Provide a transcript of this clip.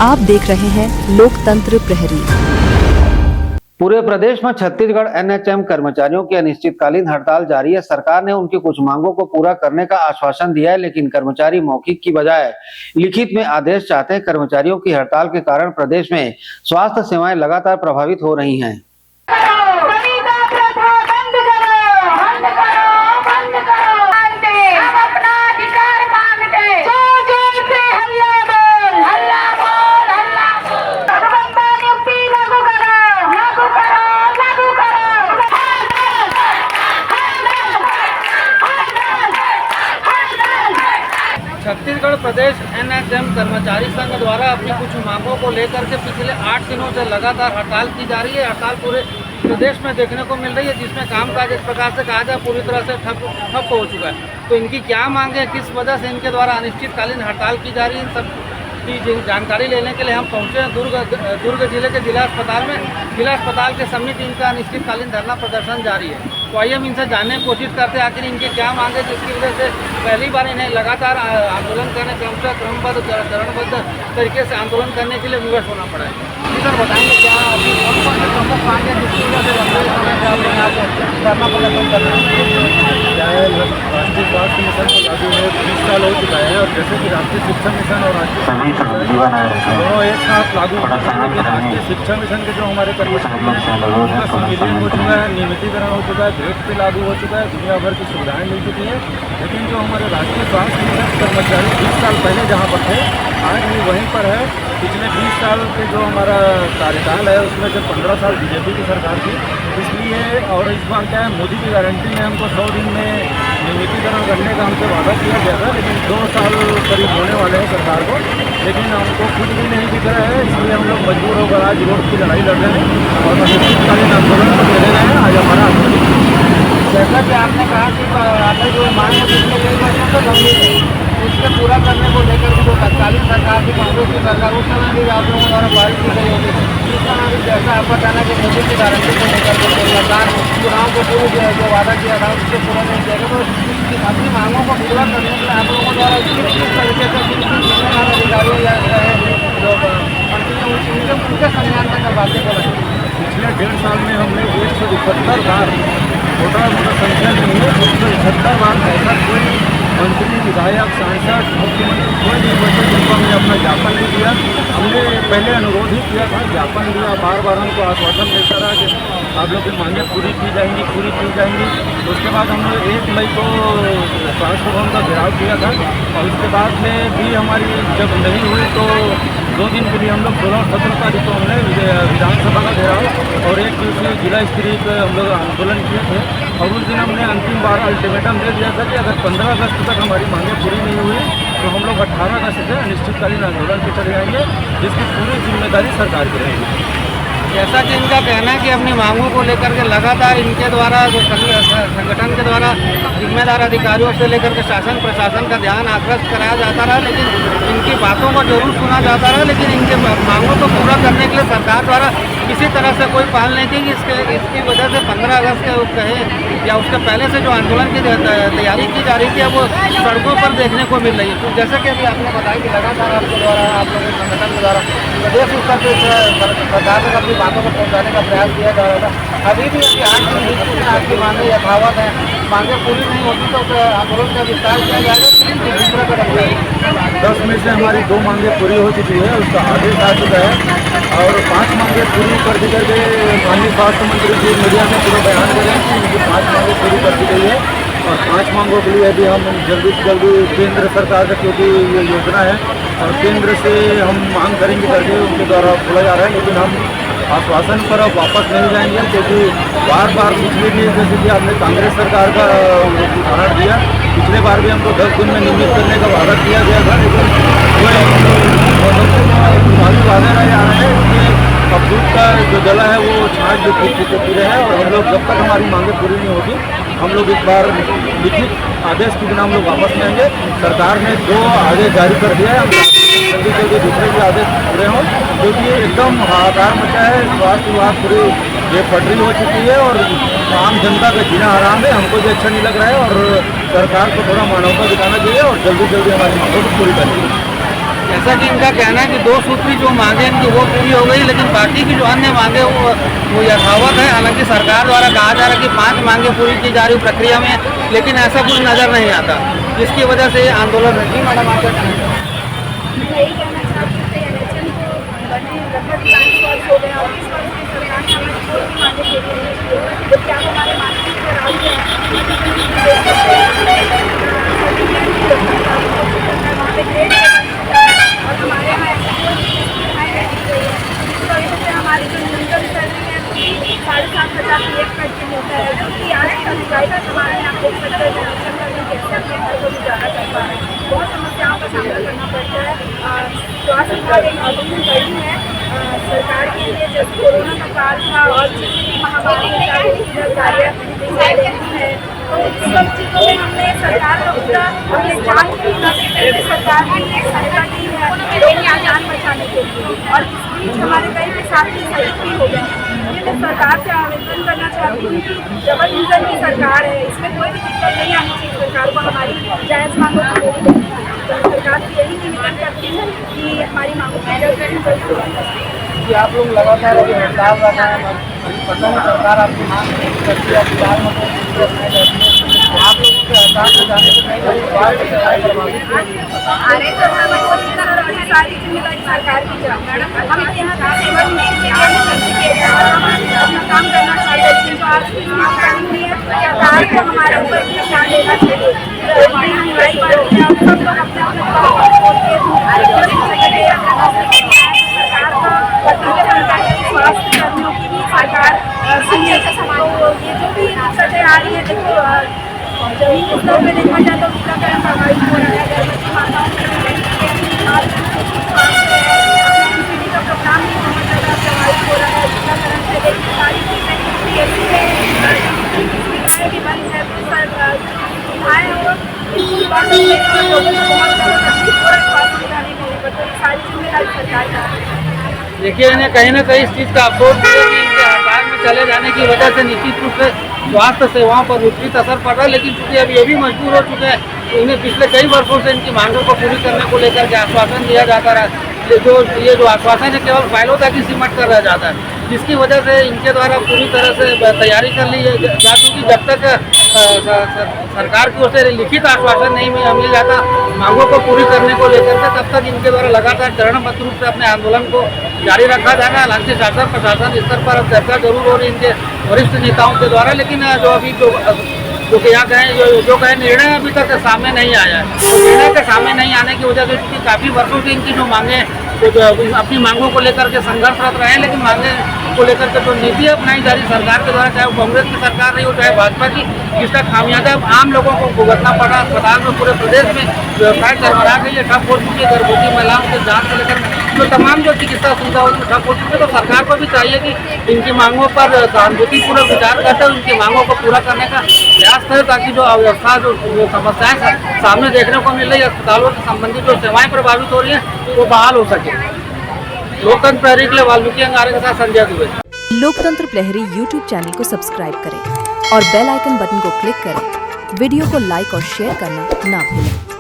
आप देख रहे हैं लोकतंत्र प्रहरी। पूरे प्रदेश में छत्तीसगढ़ एनएचएम कर्मचारियों की अनिश्चितकालीन हड़ताल जारी है। सरकार ने उनकी कुछ मांगों को पूरा करने का आश्वासन दिया है, लेकिन कर्मचारी मौखिक की बजाय लिखित में आदेश चाहते हैं। कर्मचारियों की हड़ताल के कारण प्रदेश में स्वास्थ्य सेवाएं लगातार प्रभावित हो रही हैं। छत्तीसगढ़ प्रदेश एनएचएम कर्मचारी संघ द्वारा अपनी कुछ मांगों को लेकर के पिछले 8 दिनों से लगातार हड़ताल की जा रही है। हड़ताल पूरे प्रदेश में देखने को मिल रही है, जिसमें कामकाज इस प्रकार से कहा जाए पूरी तरह से ठप हो चुका है। तो इनकी क्या मांग है, किस वजह से इनके द्वारा अनिश्चितकालीन हड़ताल की जा रही है, इन सब की जानकारी लेने के लिए हम पहुँचे हैं दुर्ग जिले के जिला अस्पताल में। जिला अस्पताल के समीप इनका अनिश्चितकालीन धरना प्रदर्शन जारी है। तो आइए हम इनसे जानने की कोशिश करते हैं आखिर इनके क्या मांग है, जिसकी वजह से पहली बार इन्हें लगातार आंदोलन करने क्रमबद्ध चरणबद्ध तरीके से आंदोलन करने के लिए विवश होना पड़ा है। जी सर, बताएंगे क्या अभी कौन से प्रमुख मांग है जिसकी वजह से लंबे समय से आप यहाँ धरना प्रदर्शन कर रहे हैं? क्या है, राष्ट्रीय स्वास्थ्य मिशन को लागू हुए 20 साल हो चुका है, और जैसे कि राष्ट्रीय शिक्षा मिशन और राष्ट्रीय दोनों एक साथ लागू हो चुके हैं। लेकिन राष्ट्रीय शिक्षा मिशन के जो हमारे कर्मचारी हैं उनका संविलियन हो चुका है, नियमितीकरण हो चुका है, ग्रेड पे लागू हो चुका है, दुनिया भर की सुविधाएं मिल चुकी हैं। लेकिन जो हमारे राष्ट्रीय स्वास्थ्य मिशन कर्मचारी 20 साल पहले जहाँ पर थे आज भी वहीं पर है। पिछले 20 साल के जो हमारा कार्यकाल है उसमें से 15 साल बीजेपी की सरकार थी, इसलिए और इस बार क्या है, मोदी की गारंटी में हमको 100 दिन में नियमितीकरण करने का हमसे वादा किया गया था। लेकिन 2 साल करीब होने वाले हैं सरकार को, लेकिन हमको खुद भी नहीं दिख रहा है। इसलिए हम लोग मजबूर होकर आज रोड की लड़ाई लड़ रहे हैं और अनिश्चितकालीन आंदोलन को दे रहे हैं। आज हमारा आंदोलन, जैसा कि आपने कहा कि आपने जो मांग है पिछले कई वर्षों से लंबी थी, उसके पूरा करने को लेकर जो तत्कालीन सरकार की कांग्रेस की सरकार उस समय भी आप लोगों द्वारा पारित की गई होगी। इस समय भी जैसा आपका कहना कि मोदी की गारंटी को लेकर के सरकार चुनाव को पूरे जो वादा किया था उसको पूरा नहीं किया, तो अपनी मांगों को पूरा करने के लिए आप लोगों द्वारा किस तरीके से अधिकारियों या जो मंत्री उनके संज्ञान में बातें कर रहे हैं? पिछले 1.5 साल में हमने 171 बार, छोटा मोटा संख्या नहीं है, 171 बार ऐसा कोई मंत्री, विधायक, सांसद, मुख्यमंत्री कोई नहीं बचे जिनको हमने अपना ज्ञापन नहीं दिया। हमने पहले अनुरोध ही किया था, ज्ञापन दिया, बार बार हमको आश्वासन देता रहा कि आप लोग की मांगें पूरी की जाएंगी, पूरी की जाएंगी। उसके बाद हमने 1 मई को स्वास्थ्य भवन का घेराव किया था, और उसके बाद में भी हमारी जब नहीं हुई तो 2 दिन के लिए हम लोग 16 और 17 तारीख को हमने विधानसभा का घेराव और 1 दिवसीय जिला स्तरीय पर हम लोग आंदोलन किए थे। और उस दिन हमने अंतिम बार अल्टीमेटम दे दिया था कि अगर 15 अगस्त तक हमारी मांगें पूरी नहीं हुई तो हम लोग 18 अगस्त से अनिश्चितकालीन आंदोलन पे चले जाएंगे, जिसकी पूरी जिम्मेदारी सरकार की रहेगी। जैसा कि इनका कहना है कि अपनी मांगों को लेकर के लगातार इनके द्वारा जो संगठन के द्वारा जिम्मेदार अधिकारियों से लेकर के शासन प्रशासन का ध्यान आकृष्ट कराया जाता रहा, लेकिन इनकी बातों को जरूर सुना जाता रहा, लेकिन इनके मांगों को पूरा करने के लिए सरकार द्वारा किसी तरह से कोई पहल नहीं की। इसकी वजह से 15 अगस्त के कहें या उसके पहले से जो आंदोलन की तैयारी की जा रही थी वो सड़कों पर देखने को मिल रही है। तो जैसे कि अभी आपने बताया कि लगातार आपके द्वारा, आप लोगों के संगठन के द्वारा प्रदेश स्तर पर सरकार तक अपनी बातों को पहुँचाने का प्रयास किया जा रहा था। अभी भी 8 दिन बीत चुके हैं, आपकी मांगें यथावत हैं, मांगें पूरी नहीं होती तो आंदोलन का विस्तार किया जाएगा। दूसरा कदम है 10 में से हमारी 2 मांगें पूरी हो चुकी है, उसका आदेश आ चुका है, और 5 मांगें पूरी कर दी करके माननीय स्वास्थ्य मंत्री जी मीडिया में पूरा बयान करें कि उनकी 5 मांगें पूरी कर दी गई है। और 5 मांगों के लिए भी हम जल्दी से जल्दी केंद्र सरकार का, क्योंकि ये योजना है और केंद्र से हम मांग करेंगे करके उनके द्वारा बोला जा रहा है। लेकिन हम आश्वासन पर अब वापस नहीं जाएंगे, क्योंकि बार बार पिछले भी, जैसे कि आपने कांग्रेस सरकार का उदाहरण दिया, पिछले बार भी हमको 10 दिन में नियमित करने का वादा किया गया था, लेकिन वो वादे रहे आ रहे हैं। अब दूध का जो जला है वो छाछ भी पूरे है, और हम लोग जब तक हमारी मांगें पूरी नहीं होगी हम लोग इस बार लिखित आदेश के बिना हम लोग वापस नहीं आएंगे। सरकार ने 2 आदेश जारी कर दिया है, जल्दी जल्दी दूसरे भी आदेश पूरे हों, क्योंकि एकदम हाहाकार मचा है। स्वास्थ्य विभाग पूरी बेपटरी हो चुकी है और आम जनता का जीना हराम है। हमको भी अच्छा नहीं लग रहा है और सरकार को थोड़ा मानवता दिखाना चाहिए और जल्दी जल्दी हमारी मांगों को पूरी करनी चाहिए। जैसा कि इनका कहना है कि 2 सूत्री जो मांगे इनकी वो पूरी हो गई, लेकिन बाकी की जो अन्य मांगे वो यथावत है। हालांकि सरकार द्वारा कहा जा रहा है कि 5 मांगे पूरी की जा रही प्रक्रिया में, लेकिन ऐसा कुछ नज़र नहीं आता, जिसकी वजह से ये आंदोलन है। जी मैडम, आप क्या कहना चाहते हैं? यही कहना चाहती हूँ कि इलेक्शन को बने लगभग 5 वर्ष हो गया और इस वर्ष की सरकार ने हमारी कोई भी मांगे पूरी नहीं की। तो क्या हमारे मानसिक के राज्य वहाँ पे ग्रेड और हमारे यहाँ ऐसी कोई सुविधाएँ नहीं गई है, जिस वजह से हमारी जो न्यूनतम सैलरी है 7,500 की एक पैसे मिलता है, जो कि आज की महंगाई का सवाल है। आप देख सकते हैं जनरेशन करने कैसे अपने घर को गुजारा कर पा रहे हैं, बहुत समस्याओं का सामना करना पड़ता है। स्वास्थ्य विभाग एक महत्वपूर्ण कड़ी है सरकार के लिए, जैसे कोरोना का काल था और जितनी महामारी कार्य है, तो इन सब चीज़ों में हमने सरकार का पूरा अपने जान की सरकार ने सहायता की है लोगों की जान बचाने के लिए, और इस बीच हमारे कई साथी शहीद भी हो गए हैं। ये मैं सरकार से आवेदन करना चाहती हूँ कि डबल इंजन की सरकार है, इसमें कोई भी दिक्कत नहीं आनी चाहिए सरकार को हमारी जायज़ मांगों को पूरी करनी है। तो सरकार से यही निवेदन करती हूँ कि हमारी मांगों को जल्द से जल्द पूरी करें। कि आप लोग लगातार अभी हड़ताल रखा है, पता नहीं सरकार आपकी मांग नहीं करती है, फिलहाल आप लोगों के हड़ताल में जाने से अरे तो हमें सारी जिम्मेदारी सरकार की जाए। हम यहाँ सेवा अपना काम करना चाहिए, लेकिन जो आज की हुई है सरकार को हमारे ऊपर ध्यान देना चाहिए। महंगाई बढ़ रही है, सब लोग अपने अपने स्वास्थ्य कर्मियों की भी सरकार सुनिए। ये जो भी दिक्कतें आ रही है, देखो जमीन के स्तर पर देखा जाए तो टीकाकरण प्रभावित हो रहा है, गर्भवती माताओं के का प्रोग्राम भी बहुत ज़्यादा प्रभावित हो रहा है। टीकाकरण से लेकर सारी चीज़ें ऐसी भी बंद है, तो सरकार सुविधाएँ और बहुत ज़्यादा तकलीफ हो रहा है स्वास्थ्य जाने के लिए, तो ये सारी जिम्मेदारी सरकार का है। देखिए, इन्हें कहीं ना कहीं इस चीज़ का अफसोस है कि इनके हड़ताल में चले जाने की वजह से निश्चित रूप से स्वास्थ्य सेवाओं पर विपरीत असर पड़ रहा है, लेकिन चूंकि अब ये भी मजबूर हो चुके हैं, तो इन्हें पिछले कई वर्षों से इनकी मांगों को पूरी करने को लेकर के आश्वासन दिया जाता रहा। ये जो आश्वासन है केवल फाइलों तक ही सिमट कर रह जाता है, जिसकी वजह से इनके द्वारा पूरी तरह से तैयारी कर ली जा चुकी। जब तक सरकार की ओर से लिखित आश्वासन नहीं मिल जाता मांगों को पूरी करने को लेकर के, तब तक इनके द्वारा लगातार चरणबद्ध रूप से अपने आंदोलन को जारी रखा जाएगा। हालांकि शासन प्रशासन स्तर पर अब चर्चा जरूर हो रही इनके वरिष्ठ नेताओं के द्वारा, लेकिन जो अभी जो क्या कहें जो कहें निर्णय अभी तक सामने नहीं आया है। तो निर्णय के सामने नहीं आने की वजह से क्योंकि काफ़ी वर्षों से इनकी जो मांगे तो अपनी मांगों को लेकर के संघर्षरत रहे हैं, लेकिन मांगे को लेकर के जो नीति अपनाई जा रही सरकार के द्वारा, चाहे वो कांग्रेस की सरकार रही हो चाहे भाजपा की, जिसका खामियाजा आम लोगों को भुगतना पड़ा। अस्पताल में पूरे प्रदेश में व्यवसाय सरबराह गई है, ठप हो चुकी है। गर्भवती महिलाओं के जांच से लेकर जो तमाम जो चिकित्सा सुविधा होती ठप हो चुकी है। तो सरकार को भी चाहिए कि इनकी मांगों पर सहानुभूतिपूर्वक विचार करते हुए इनकी मांगों को पूरा करने का प्रयास करे, ताकि जो अव्यवस्था जो समस्याएं सामने देखने को मिल रही है, अस्पतालों से संबंधित जो सेवाएं प्रभावित हो रही हैं, वो बहाल हो सके। लोकतंत्र प्रहरी के लिए वाल्मीकि अंगारे के साथ संजय दुबे। लोकतंत्र प्रहरी यूट्यूब चैनल को सब्सक्राइब करें और बेल आइकन बटन को क्लिक करें। वीडियो को लाइक और शेयर करना ना भूलें।